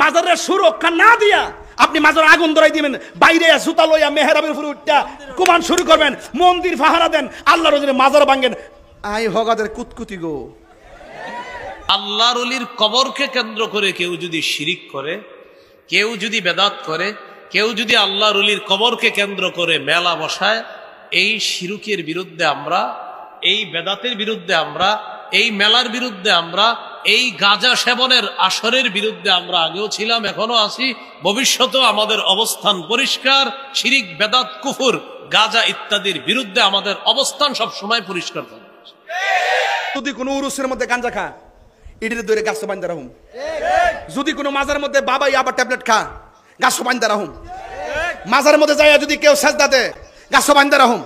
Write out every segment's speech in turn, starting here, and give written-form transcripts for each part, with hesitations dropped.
মাজারের সুরক্ষা না দিয়া আপনি মাজার আগুন ধরাই দিবেন, বাইরে জুতা লইয়া মেহরাবের উপরে উঠা কুমান শুরু করবেন, মন্দির ফাহারা দেন, আল্লাহর ওজনে মাজার ভাঙেন। আই হগাদের কুতকুতি গো। আল্লাহর ওলির কবরকে কেন্দ্র করে কেউ যদি শিরিক করে, কেউ যদি বেদাত করে, কেউ যদি আল্লাহর ওলির কবরকে কেন্দ্র করে মেলা বসায়, এই শিরকের বিরুদ্ধে আমরা, এই বেদাতের বিরুদ্ধে আমরা, এই মেলার বিরুদ্ধে আমরা, এই গাঁজা সেবনের আসরের বিরুদ্ধে আমরা আগেও ছিলাম, এখনো আছি, ভবিষ্যতেও আমাদের অবস্থান পরিষ্কার। শিরিক, বেদাত, কুফর, গাঁজা ইত্যাদির বিরুদ্ধে আমাদের অবস্থান সবসময় পরিষ্কার থাকবে। যদি কোনো উরুসের মধ্যে গাঁজা খা, ইডির ধরে গাছ বান্ধা রাহুম। যদি কোনো মাজার মধ্যে বাবাই আবার ট্যাবলেট খা, গাছ বান্ধা রাহুম। মাজার মধ্যে যায় যদি কেউ সেজদা দেয়, গাছ বান্ধা রাহুম।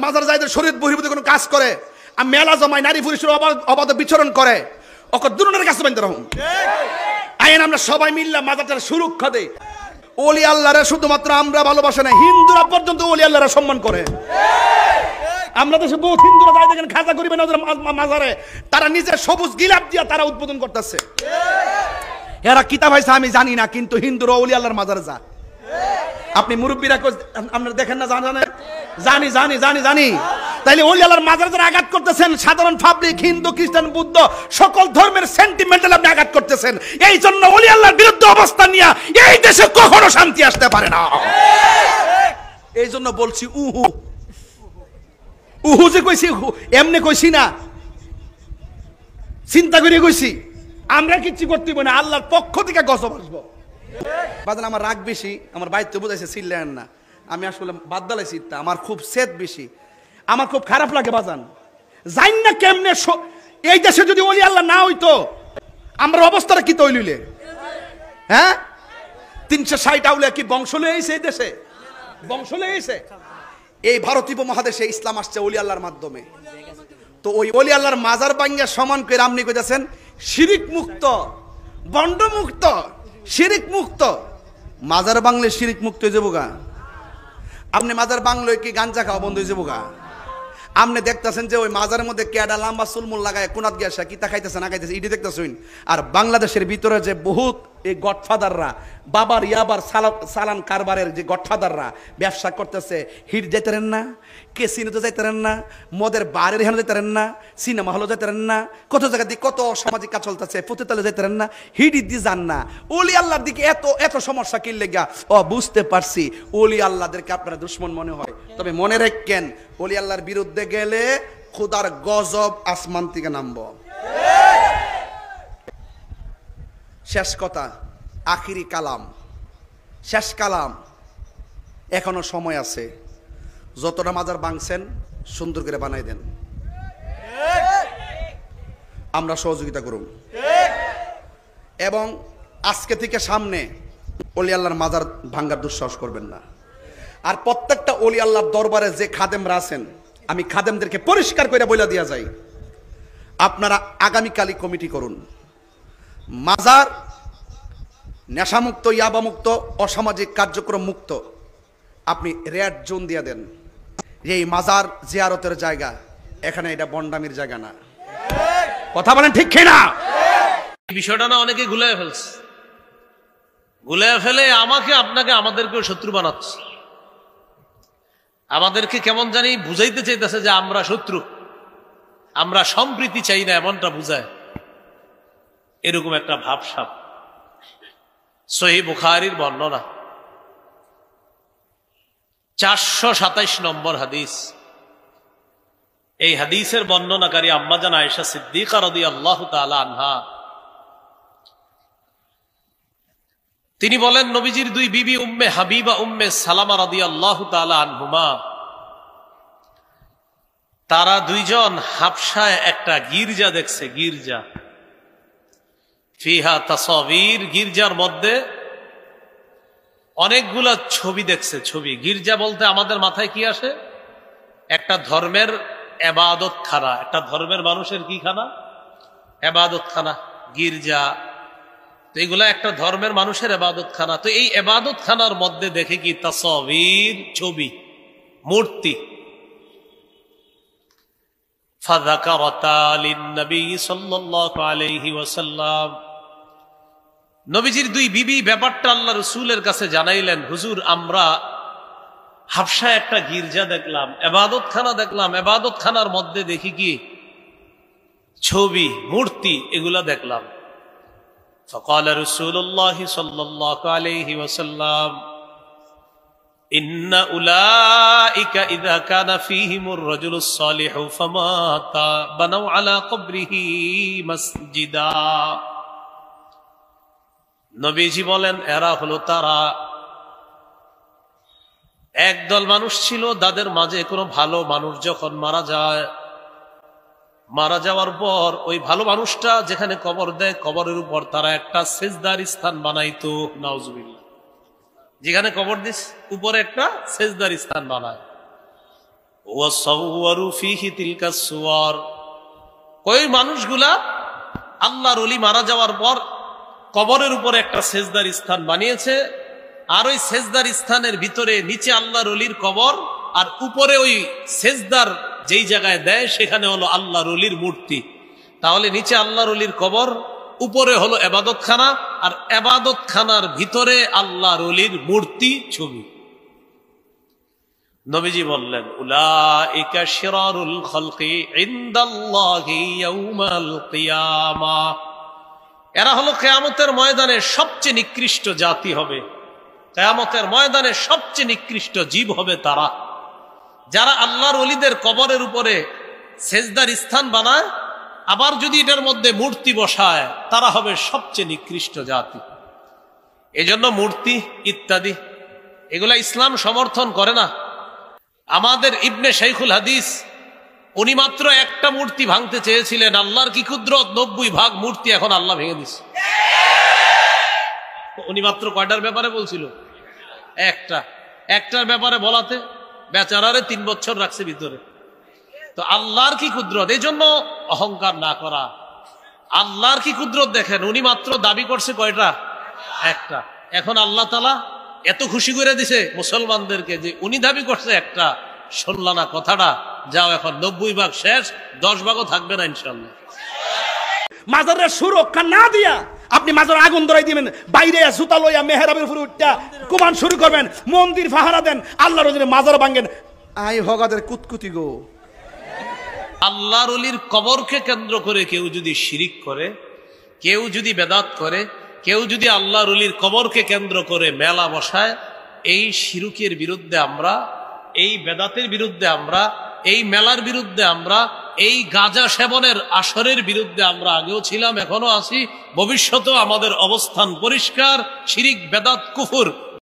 মাজার যায় শরীর বহির্ভূত কোনো কাজ করে, আর মেলা জমায় নারী পুরুষের অবাধ বিচরণ করে, ওকে দুজনের কাছে বান্ধা রাহুম। আইন আমরা সবাই মিললাম মাজারটার সুরক্ষা দেই। ওলি আল্লাহরা শুধুমাত্র আমরা ভালোবাসে না, হিন্দুরা পর্যন্ত ওলি আল্লাহরা সম্মান করে। আমরা দেশে বহুত হিন্দুরা যায় দেখেন খাজা করিবেন ওদের মাজারে, তারা নিজের সবুজ গিলাপ দিয়া তারা উদ্বোধন করতেছে। এরা কিতাব হয়েছে আমি জানি না, কিন্তু হিন্দুরা ওলি আল্লাহর মাজারে যা। আপনি মুরব্বীরা আপনারা দেখেন না? জানেন? জানি জানি জানি জানি। তাইলে ওলি আল্লাহর মাজারে যারা আঘাত করতেছেন, সাধারণ পাবলিক, হিন্দু, খ্রিস্টান, বুদ্ধ, সকল ধর্মের সেন্টিমেন্টাল আপনি আঘাত করতেছেন। এই জন্য ওলি আল্লাহর বিরুদ্ধে অবস্থান নিয়ে এই দেশে কখনো শান্তি আসতে পারে না। এই জন্য বলছি উহু উহু যে কইছি এমনি কইছি না, চিন্তা করে কইছি। আমরা কিচ্ছু করতে না, আল্লাহর পক্ষ থেকে গজব আসবো। বাজান আমার রাগ বেশি, আমার বাইতে বুঝাইছে ছিলেন না, আমি আসলে বাদ দালাইছি, আমার খুব সেদ বেশি, আমার খুব খারাপ লাগে বাজান। জানি না কেমনে এই দেশে যদি ওলি আল্লাহ না হইতো আমরা অবস্থাটা কি তৈলিলে? হ্যাঁ, 360 আউলিয়া কি বংশ লয়ে এই দেশে? বংশ লয়ে এসে এই ভারতীয় মহাদেশে ইসলাম আসছে ওলি আল্লাহর মাধ্যমে। তো ওই ওলি আল্লাহর মাজার ভাঙ্গা সমান করে আপনি কইতেছেন শিরিক মুক্ত, বন্ড মুক্ত, শিরিক মুক্ত। মাজার বাংলে শিরিক মুক্ত হয়ে যাবো গা? আপনি মাজার বাংলো কি গাঞ্জা খাওয়া বন্ধ হয়ে যাবো গা? আপনি দেখতেছেন যে ওই মাজারের মধ্যে কেডা লম্বা চুলমুল লাগায় কোনাত গিয়া কিতা খাইতেছে না খাইতেছে ইডি দেখতেছেন। আর বাংলাদেশের ভিতরে যে বহুত এই গডফাদাররা, বাবার ইয়াবার সালান কারবারের যে গডফাদাররা ব্যবসা করতেছে, হিট যাইতেন না, কেসিনোতে যাইতেন না, মদের বারের হেন যাইতেন না, সিনেমা হলে যাইতেন না, কত জায়গা দিয়ে কত সামাজিক কাজ চলতেছে, পতিতালে যাইতেন না, হিট দিয়ে যান না। ওলি আল্লাহর দিকে এত এত সমস্যা কি লেগা? ও বুঝতে পারছি, ওলি আল্লাহদেরকে আপনারা দুশ্মন মনে হয়। তবে মনে রাখেন, ওলি আল্লাহর বিরুদ্ধে গেলে খোদার গজব আসমান থেকে নামব। শেষ কথা, আখিরি কালাম, শেষ কালাম, এখনো সময় আছে। যতটা মাজার ভাঙছেন সুন্দর করে বানাই দেন, আমরা সহযোগিতা করুন। এবং আজকে থেকে সামনে ওলি আল্লাহর মাজার ভাঙ্গার দুঃসাহস করবেন না। আর প্রত্যেকটা ওলি আল্লাহর দরবারে যে খাদেমরা আছেন, আমি খাদেমদেরকে পরিষ্কার করে বলে দিয়া যাই, আপনারা আগামীকালই কমিটি করুন। মাজার নেশামুক্ত, ইয়াবামুক্ত, অসামাজিক কার্যক্রম মুক্ত আপনি রেড জোন দিয়ে দেন। এই মাজার জিয়ারতের জায়গা, এখানে এটা বন্ডামির জায়গা না। কথা বলেন ঠিক কিনা? বিষয়টা না অনেকে গুলায় ফেলছে, গুলায় ফেলে আমাকে, আপনাকে, আমাদেরকেও শত্রু বানাচ্ছে। আমাদেরকে কেমন জানি বুঝাইতে চাইতেছে যে আমরা শত্রু, আমরা সম্প্রীতি চাই না, এমনটা বুঝায়। এরকম একটা ভাবসাব। সহিহ বুখারীর বর্ণনা 427 নম্বর হাদিস। এই হাদিসের বর্ণনাকারী আম্মাজান আয়েশা সিদ্দিকা রাদিয়াল্লাহু তাআলা আনহা, তিনি বলেন, নবীজির দুই বিবি উম্মে হাবিবা, উম্মে সালামা রাদিয়াল্লাহু তাআলা আনহুমা, তারা দুইজন হাবশায় একটা গির্জা দেখছে। গির্জা, ফিহা তাসাবির, গির্জার মধ্যে অনেকগুলা ছবি দেখছে। ছবি, গির্জা বলতে আমাদের মাথায় কি আসে? একটা ধর্মের ইবাদত খানা, একটা ধর্মের মানুষের কি খানা? ইবাদত খানা, গির্জা। তো এগুলা একটা ধর্মের মানুষের ইবাদত খানা। তো এই ইবাদত খানার মধ্যে দেখে কি? তাসাবির, ছবি, মূর্তি। ফাযাকারাতা লিন-নবী সাল্লাল্লাহু আলাইহি ওয়াসাল্লাম, নবীজির দুই বিবি ব্যাপারটা আল্লাহ রসুলের কাছে জানাইলেন, হুজুর আমরা হাবশায় একটা গির্জা দেখলাম, এবাদতখানা দেখলাম, এবাদতখানার মধ্যে দেখি কি ছবি মূর্তি এগুলা দেখলাম। فقال رسول الله صلى الله عليه وسلم إن أولئك إذا كان فيهم الرجل الصالح فمات بنوا على قبره مسجدا। নবীজি বলেন এরা হলো তারা, একদল মানুষ ছিল তাদের মাঝে কোনো ভালো মানুষ যখন মারা যায়, মারা যাওয়ার পর ওই ভালো মানুষটা যেখানে কবর দেয় কবরের উপর তারা একটা সেজদার স্থান বানাইতো। নাউজুবিল্লাহ, যেখানে কবর দিস উপরে একটা সেজদার স্থান বানায়। ওয়াসাওয়ারু ফিহি তিলকা সুওয়ার, ওই মানুষগুলা আল্লাহর ওলি মারা যাওয়ার পর কবরের উপরে একটা সেজদার স্থান বানিয়েছে, আর ওই সেজদার স্থানের ভিতরে নিচে আল্লাহর ওলির কবর, আর উপরে ওই সেজদার যেই জায়গায় দেয় সেখানে হলো আল্লাহর ওলির মূর্তি। তাহলে নিচে আল্লাহর ওলির কবর, উপরে হলো এবাদতখানা, আর এবাদতখানার ভিতরে আল্লাহর ওলির মূর্তি ছবি। নবীজি বললেন উলাইকা শিরারুল খালকি ইনদাল্লাহি ইয়াউমাল কিয়ামাহ, এরা হলো কিয়ামতের ময়দানে সবচেয়ে নিকৃষ্ট জাতি হবে, কিয়ামতের ময়দানে সবচেয়ে নিকৃষ্ট জীব হবে তারা যারা আল্লাহর ওলিদের কবরের উপরে সেজদার স্থান বানায়, আবার যদি এটার মধ্যে মূর্তি বসায়, তারা হবে সবচেয়ে নিকৃষ্ট জাতি। এজন্য মূর্তি ইত্যাদি এগুলা ইসলাম সমর্থন করে না। আমাদের ইবনে শাইখুল হাদিস উনি মাত্র একটা মূর্তি ভাঙতে চেয়েছিলেন, আল্লাহর কি কুদরত, 90 ভাগ মূর্তি এখন আল্লাহ ভেঙে দিছে। উনি মাত্র কয়টার ব্যাপারে বলছিল? একটার ব্যাপারে বলাতে বেচারারে 3 বছর রাখছে ভিতরে। তো আল্লাহর কি কুদরত, এই জন্য অহংকার না করা। আল্লাহর কি কুদরত দেখেন, উনি মাত্র দাবি করছে কয়টা? একটা। এখন আল্লাহ তাআলা এত খুশি করে দিছে মুসলমানদেরকে যে উনি দাবি করছে একটা, শুনলা না কথাটা, যাও এখন 90 ভাগ শেষ, 10 ভাগও থাকবে না ইনশাআল্লাহ। মাজারের সুরক্ষা না দিয়া আপনি মাজার আগুন ধরাই দিবেন, বাইরে জুতা লইয়া মেহরাবের উপরে উঠা কুমান শুরু করবেন, মন্দির ফাহারা দেন, আল্লাহর ওজনে মাজার ভাঙেন। আই হগাদের কুতকুতি গো। আল্লাহর ওলির কবরকে কেন্দ্র করে কেউ যদি শিরিক করে, কেউ যদি বেদাত করে, কেউ যদি আল্লাহর ওলির কবরকে কেন্দ্র করে মেলা বসায়, এই শিরকের বিরুদ্ধে আমরা, এই বেদাতের বিরুদ্ধে আমরা, এই মেলার বিরুদ্ধে আমরা, এই গাঁজা সেবনের আসরের বিরুদ্ধে আমরা আগেও ছিলাম, এখনো আছি, ভবিষ্যতেও আমাদের অবস্থান পরিষ্কার। শিরিক, বেদাত, কুফর